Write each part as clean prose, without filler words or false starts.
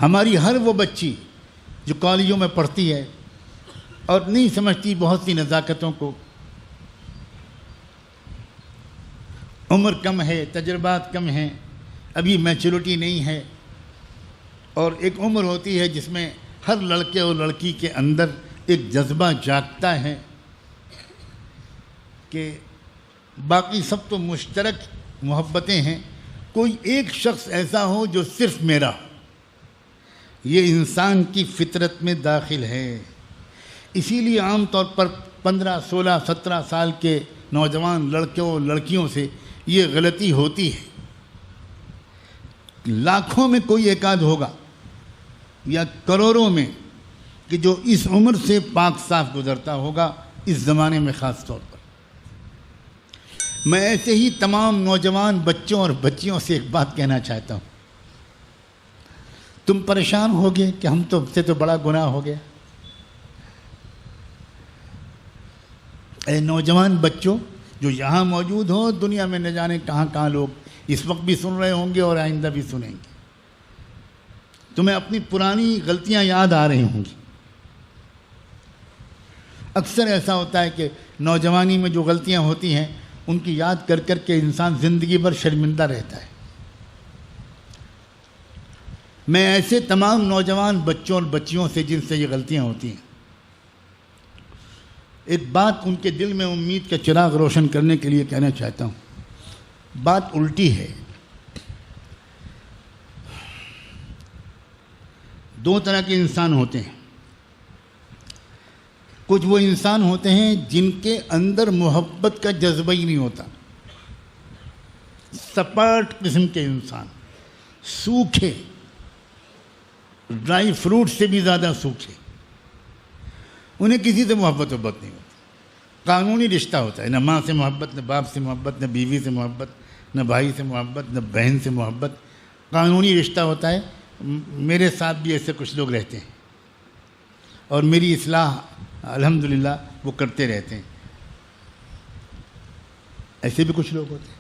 ہماری ہر وہ بچی جو کالجوں میں پڑھتی ہے اور نہیں سمجھتی بہت سی نزاکتوں کو، عمر کم ہے، تجربات کم ہیں، ابھی میچورٹی نہیں ہے، اور ایک عمر ہوتی ہے جس میں ہر لڑکے اور لڑکی کے اندر ایک جذبہ جاگتا ہے کہ باقی سب تو مشترک محبتیں ہیں، کوئی ایک شخص ایسا ہو جو صرف میرا ہو۔ یہ انسان کی فطرت میں داخل ہے۔ اسی لیے عام طور پر 15، 16، 17 سال کے نوجوان لڑکوں اور لڑکیوں سے یہ غلطی ہوتی ہے۔ لاکھوں میں کوئی ایک آدھ ہوگا یا کروڑوں میں کہ جو اس عمر سے پاک صاف گزرتا ہوگا، اس زمانے میں خاص طور پر۔ میں ایسے ہی تمام نوجوان بچوں اور بچیوں سے ایک بات کہنا چاہتا ہوں۔ تم پریشان ہوگے کہ ہم سے تو بڑا گناہ ہو گیا۔ اے نوجوان بچوں جو یہاں موجود ہو، دنیا میں نہ جانے کہاں کہاں لوگ اس وقت بھی سن رہے ہوں گے اور آئندہ بھی سنیں گے، تمہیں اپنی پرانی غلطیاں یاد آ رہی ہوں گی۔ اکثر ایسا ہوتا ہے کہ نوجوانی میں جو غلطیاں ہوتی ہیں ان کی یاد کر کر کے انسان زندگی بھر شرمندہ رہتا ہے۔ میں ایسے تمام نوجوان بچوں اور بچیوں سے جن سے یہ غلطیاں ہوتی ہیں، ایک بات ان کے دل میں امید کا چراغ روشن کرنے کے لیے کہنا چاہتا ہوں۔ بات الٹی ہے۔ دو طرح کے انسان ہوتے ہیں۔ کچھ وہ انسان ہوتے ہیں جن کے اندر محبت کا جذبہ ہی نہیں ہوتا، سپاٹ قسم کے انسان، سوکھے، ڈرائی فروٹ سے بھی زیادہ سوکھے۔ انہیں کسی سے محبت نہیں ہوتی۔ قانونی رشتہ ہوتا ہے، نہ ماں سے محبت، نہ باپ سے محبت، نہ بیوی سے محبت، نہ بھائی سے محبت، نہ بہن سے محبت۔ قانونی رشتہ ہوتا ہے۔ میرے ساتھ بھی ایسے کچھ لوگ رہتے ہیں اور میری اصلاح الحمدللہ وہ کرتے رہتے ہیں۔ ایسے بھی کچھ لوگ ہوتے ہیں۔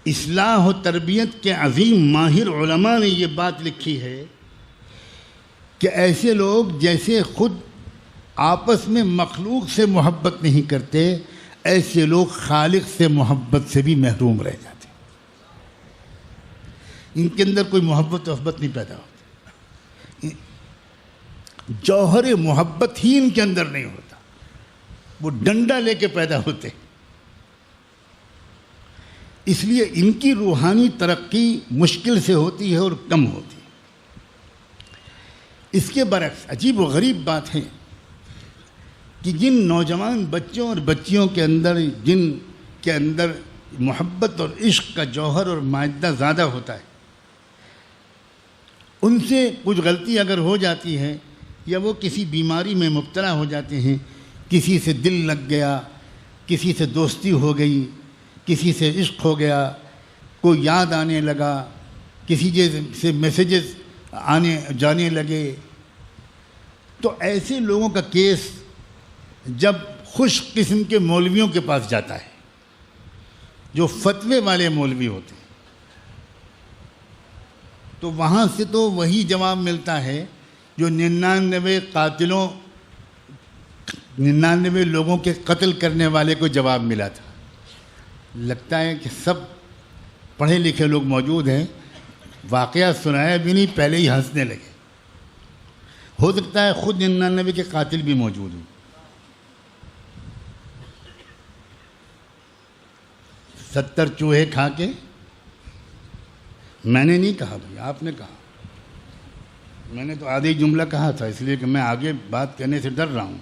اصلاح و تربیت کے عظیم ماہر علماء نے یہ بات لکھی ہے کہ ایسے لوگ جیسے خود آپس میں مخلوق سے محبت نہیں کرتے، ایسے لوگ خالق سے محبت سے بھی محروم رہ جاتے۔ ان کے اندر کوئی محبت نہیں پیدا ہوتی۔ جوہر محبت ہی ان کے اندر نہیں ہوتا، وہ ڈنڈا لے کے پیدا ہوتے۔ اس لیے ان کی روحانی ترقی مشکل سے ہوتی ہے اور کم ہوتی ہے۔ اس کے برعکس عجیب و غریب بات ہے کہ جن نوجوان بچوں اور بچیوں کے اندر، جن کے اندر محبت اور عشق کا جوہر اور مادہ زیادہ ہوتا ہے، ان سے کچھ غلطی اگر ہو جاتی ہے یا وہ کسی بیماری میں مبتلا ہو جاتے ہیں، کسی سے دل لگ گیا، کسی سے دوستی ہو گئی، کسی سے عشق ہو گیا، کوئی یاد آنے لگا، کسی سے میسیجز آنے جانے لگے، تو ایسے لوگوں کا کیس جب خوش قسم کے مولویوں کے پاس جاتا ہے، جو فتوے والے مولوی ہوتے ہیں، تو وہاں سے تو وہی جواب ملتا ہے جو 99 لوگوں کے قتل کرنے والے کو جواب ملا تھا۔ لگتا ہے کہ سب پڑھے لکھے لوگ موجود ہیں، واقعہ سنایا بھی نہیں، پہلے ہی ہنسنے لگے۔ ہو سکتا ہے خود 99 کے قاتل بھی موجود ہوں۔ 70 چوہے کھا کے، میں نے نہیں کہا بھائی، آپ نے کہا، میں نے تو آدھی جملہ کہا تھا، اس لیے کہ میں آگے بات کرنے سے ڈر رہا ہوں۔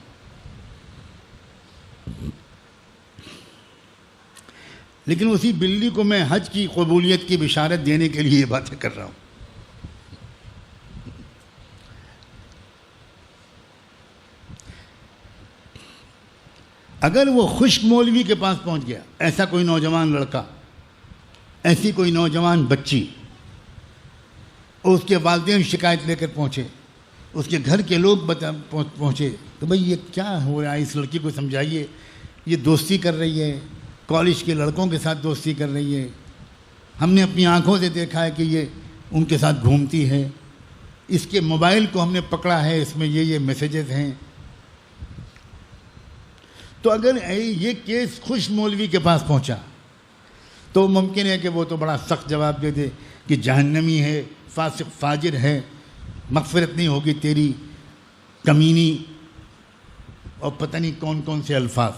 لیکن اسی بلی کو میں حج کی قبولیت کی بشارت دینے کے لیے یہ باتیں کر رہا ہوں۔ اگر وہ خشک مولوی کے پاس پہنچ گیا، ایسا کوئی نوجوان لڑکا، ایسی کوئی نوجوان بچی، اور اس کے والدین شکایت لے کر پہنچے، اس کے گھر کے لوگ پہنچے تو بھئی یہ کیا ہو رہا ہے، اس لڑکی کو سمجھائیے، یہ دوستی کر رہی ہے، کالج کے لڑکوں کے ساتھ دوستی کر رہی ہے، ہم نے اپنی آنکھوں سے دیکھا ہے کہ یہ ان کے ساتھ گھومتی ہے، اس کے موبائل کو ہم نے پکڑا ہے، اس میں یہ میسیجز ہیں. تو اگر یہ کیس خوش مولوی کے پاس پہنچا تو ممکن ہے کہ وہ تو بڑا سخت جواب دے دے کہ جہنمی ہے، فاسق فاجر ہے، مغفرت نہیں ہوگی تیری، کمینی، اور پتہ نہیں کون کون سے الفاظ.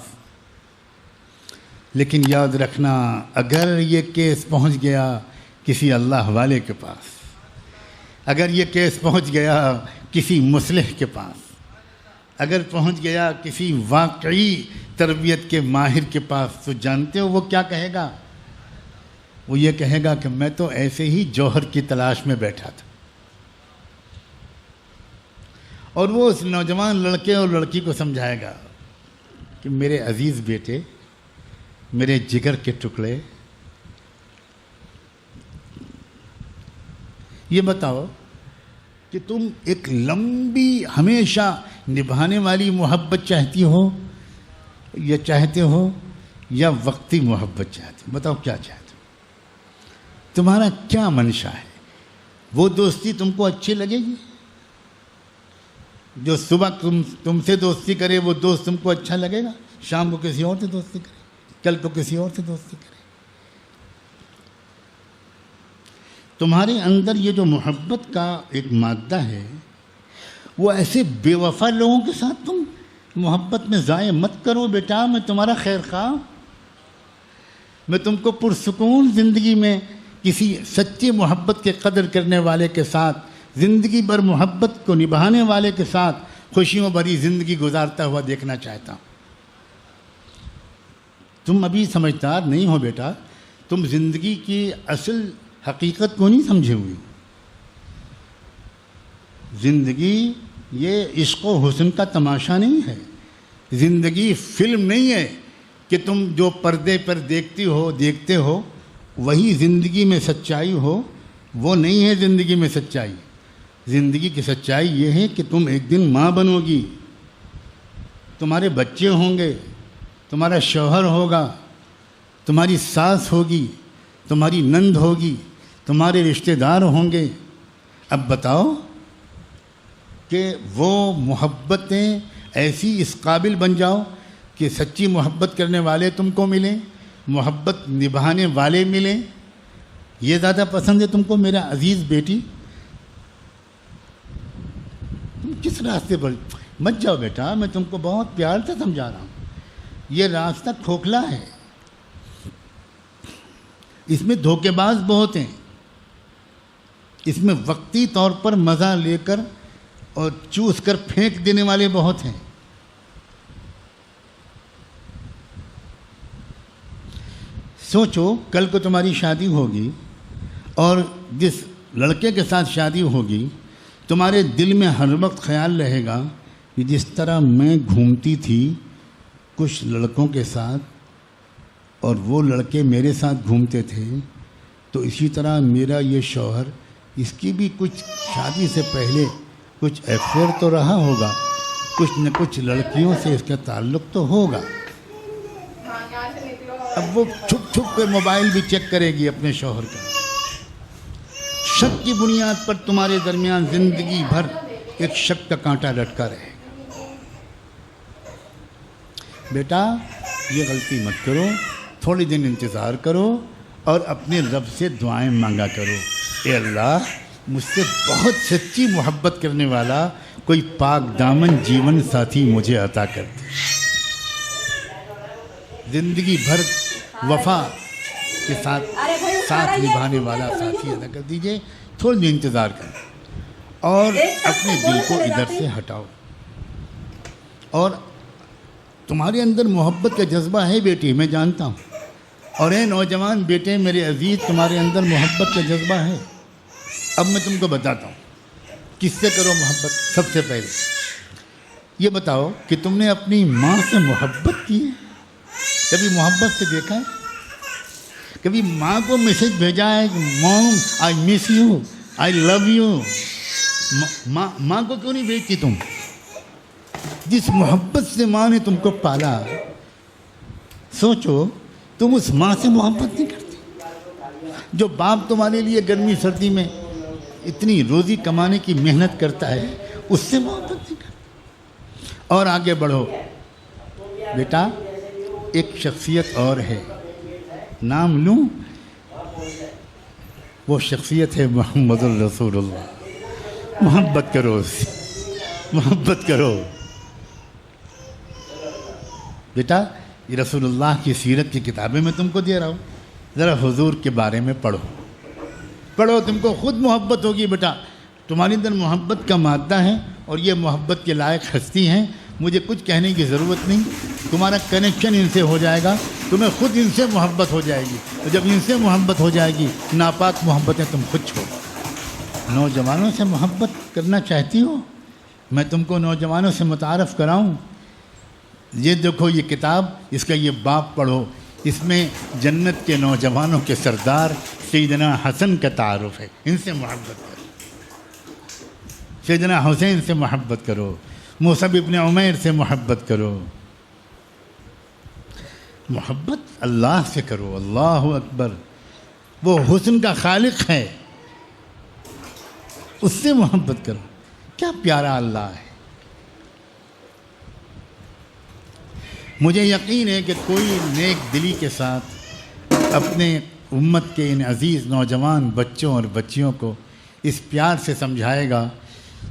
لیکن یاد رکھنا، اگر یہ کیس پہنچ گیا کسی اللہ والے کے پاس، اگر یہ کیس پہنچ گیا کسی مصلح کے پاس، اگر پہنچ گیا کسی واقعی تربیت کے ماہر کے پاس، تو جانتے ہو وہ کیا کہے گا؟ وہ یہ کہے گا کہ میں تو ایسے ہی جوہر کی تلاش میں بیٹھا تھا. اور وہ اس نوجوان لڑکے اور لڑکی کو سمجھائے گا کہ میرے عزیز بیٹے، میرے جگر کے ٹکڑے، یہ بتاؤ کہ تم ایک لمبی ہمیشہ نبھانے والی محبت چاہتی ہو یا چاہتے ہو، یا وقتی محبت چاہتے ہو؟ بتاؤ کیا چاہتے ہو؟ تمہارا کیا منشا ہے؟ وہ دوستی تم کو اچھی لگے گی؟ جو صبح تم سے دوستی کرے وہ دوست تم کو اچھا لگے گا؟ شام کو کسی اور سے دوستی کرے، کل کو کسی اور سے دوستی کرے. تمہارے اندر یہ جو محبت کا ایک مادہ ہے، وہ ایسے بے وفا لوگوں کے ساتھ تم محبت میں ضائع مت کرو بیٹا. میں تمہارا خیر خواہ، میں تم کو پرسکون زندگی میں کسی سچی محبت کے قدر کرنے والے کے ساتھ، زندگی بھر محبت کو نبھانے والے کے ساتھ خوشیوں بھری زندگی گزارتا ہوا دیکھنا چاہتا ہوں. تم ابھی سمجھدار نہیں ہو بیٹا، تم زندگی کی اصل حقیقت کو نہیں سمجھے ہوئے. زندگی یہ عشق و حسن کا تماشا نہیں ہے، زندگی فلم نہیں ہے کہ تم جو پردے پر دیکھتے ہو وہی زندگی میں سچائی ہو. وہ نہیں ہے زندگی میں سچائی. زندگی کی سچائی یہ ہے کہ تم ایک دن ماں بنو گی، تمہارے بچے ہوں گے، تمہارا شوہر ہوگا، تمہاری ساس ہوگی، تمہاری نند ہوگی، تمہارے رشتہ دار ہوں گے. اب بتاؤ کہ وہ محبتیں ایسی اس قابل بن جاؤ کہ سچی محبت کرنے والے تم کو ملیں، محبت نبھانے والے ملیں. یہ زیادہ پسند ہے تم کو میرا عزیز بیٹی؟ تم کس راستے پر مت جاؤ بیٹا، میں تم کو بہت پیار سے سمجھا رہا ہوں. یہ راستہ کھوکھلا ہے، اس میں دھوکے باز بہت ہیں، اس میں وقتی طور پر مزہ لے کر اور چوس کر پھینک دینے والے بہت ہیں. سوچو کل کو تمہاری شادی ہوگی اور جس لڑکے کے ساتھ شادی ہوگی تمہارے دل میں ہر وقت خیال رہے گا کہ جس طرح میں گھومتی تھی کچھ لڑکوں کے ساتھ اور وہ لڑکے میرے ساتھ گھومتے تھے، تو اسی طرح میرا یہ شوہر، اس کی بھی کچھ شادی سے پہلے کچھ افیئر تو رہا ہوگا، کچھ نہ کچھ لڑکیوں سے اس کا تعلق تو ہوگا. اب وہ چھپ چھپ کے موبائل بھی چیک کرے گی اپنے شوہر کا. شک کی بنیاد پر تمہارے درمیان زندگی بھر ایک شک کا کانٹا لٹکا رہے. بیٹا یہ غلطی مت کرو، تھوڑی دن انتظار کرو اور اپنے رب سے دعائیں مانگا کرو، اے اللہ مجھ سے بہت سچی محبت کرنے والا کوئی پاک دامن جیون ساتھی مجھے عطا کر دے. زندگی بھر وفا کے ساتھ نبھانے والا ساتھی ادا کر دیجئے. تھوڑی دیر انتظار کرو اور اپنے دل کو ادھر سے ہٹاؤ. اور تمہارے اندر محبت کا جذبہ ہے بیٹی، میں جانتا ہوں. اور اے نوجوان بیٹے میرے عزیز، تمہارے اندر محبت کا جذبہ ہے. اب میں تم کو بتاتا ہوں کس سے کرو محبت. سب سے پہلے یہ بتاؤ کہ تم نے اپنی ماں سے محبت کی ہے؟ کبھی محبت سے دیکھا ہے؟ کبھی ماں کو میسج بھیجا ہے کہ مام آئی miss you, I love you? ماں کو کیوں نہیں بھیجتی تم؟ جس محبت سے ماں نے تم کو پالا، سوچو تم اس ماں سے محبت نہیں کرتی؟ جو باپ تمہارے لیے گرمی سردی میں اتنی روزی کمانے کی محنت کرتا ہے اس سے محبت نہیں کرتا۔ اور آگے بڑھو بیٹا، ایک شخصیت اور ہے، نام لوں، وہ شخصیت ہے محمد الرسول اللہ۔ محبت کرو اس سے، محبت کرو بیٹا۔ یہ رسول اللہ کی سیرت کی کتابیں میں تم کو دے رہا ہوں، ذرا حضور کے بارے میں پڑھو پڑھو، تم کو خود محبت ہوگی بیٹا۔ تمہارے اندر محبت کا مادہ ہے اور یہ محبت کے لائق ہستی ہیں، مجھے کچھ کہنے کی ضرورت نہیں، تمہارا کنیکشن ان سے ہو جائے گا، تمہیں خود ان سے محبت ہو جائے گی، اور جب ان سے محبت ہو جائے گی ناپاک محبتیں تم خود چھوڑو۔ نوجوانوں سے محبت کرنا چاہتی ہو؟ میں تم کو نوجوانوں سے متعارف کراؤں۔ یہ دیکھو یہ کتاب، اس کا یہ باب پڑھو، اس میں جنت کے نوجوانوں کے سردار سیدنا حسن کا تعارف ہے، ان سے محبت کرو، سیدنا حسین سے محبت کرو، مصعب ابن عمیر سے محبت کرو، محبت اللہ سے کرو۔ اللہ اکبر، وہ حسن کا خالق ہے، اس سے محبت کرو۔ کیا پیارا اللہ ہے۔ مجھے یقین ہے کہ کوئی نیک دلی کے ساتھ اپنے امت کے ان عزیز نوجوان بچوں اور بچیوں کو اس پیار سے سمجھائے گا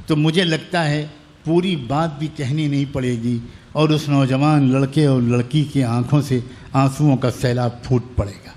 تو مجھے لگتا ہے پوری بات بھی کہنی نہیں پڑے گی، اور اس نوجوان لڑکے اور لڑکی کی آنکھوں سے آنسوؤں کا سیلاب پھوٹ پڑے گا۔